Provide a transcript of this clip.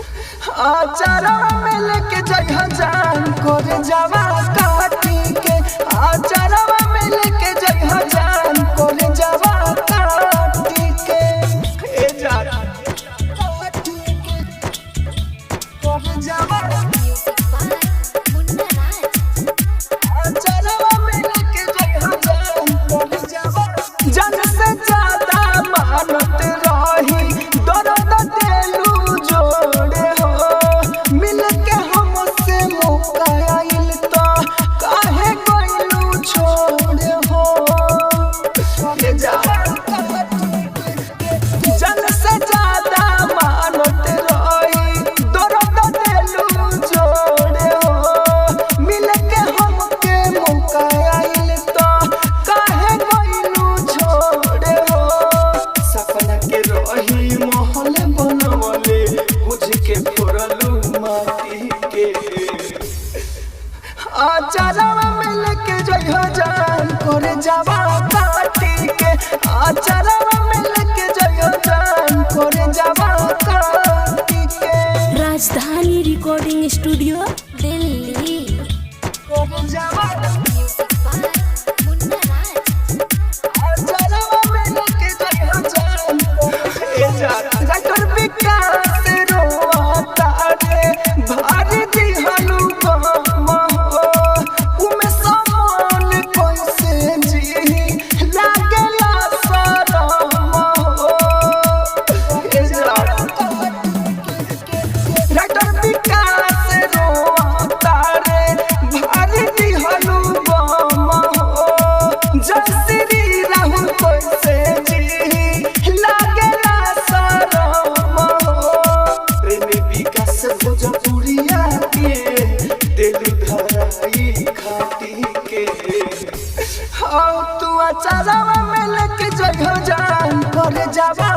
आचारा में लेके जइहा जान करे जावा काटी के आचारा में लेके जइहा जान करे जावा काटी के ए जान काटी के करे जावा आचारा में लेके जइहा जान करे जावा जन से ज्यादा मानत रही दर्द देलू जोड़े हो मिल के हमसे मौका आइल तो काहे गइलू छोड़े हो जन से ज्यादा मानत रही दर्द देलू जोड़े हो मिल के हमके मौका आइल तो काहे गइलू छोड़े हो सपना के रही महल बनवले बुझ के फोड़लू माटी के आचारा में लेके जइहा जान करे जावा काटी के आचारा में लेके जइहा जान करे जावा काटी के राजधानी रिकॉर्डिंग स्टूडियो दिल्ली करे जावा आचारा में लेके जइहा जान ए जान डॉक्टर विकास रोता रे भारी दिहलू गम हो उमे समान कैसे जी लागेला शरम हो ए जान डॉक्टर विकास रोता रे भारी दिहलू गम हो जय श्री राहुल कैसे जी लागेला शरम हो प्रेमी विकास भोजपुरिया के दिल धराई खाटी के हाँ तू आचारा में लेके जइहा जान करे जावा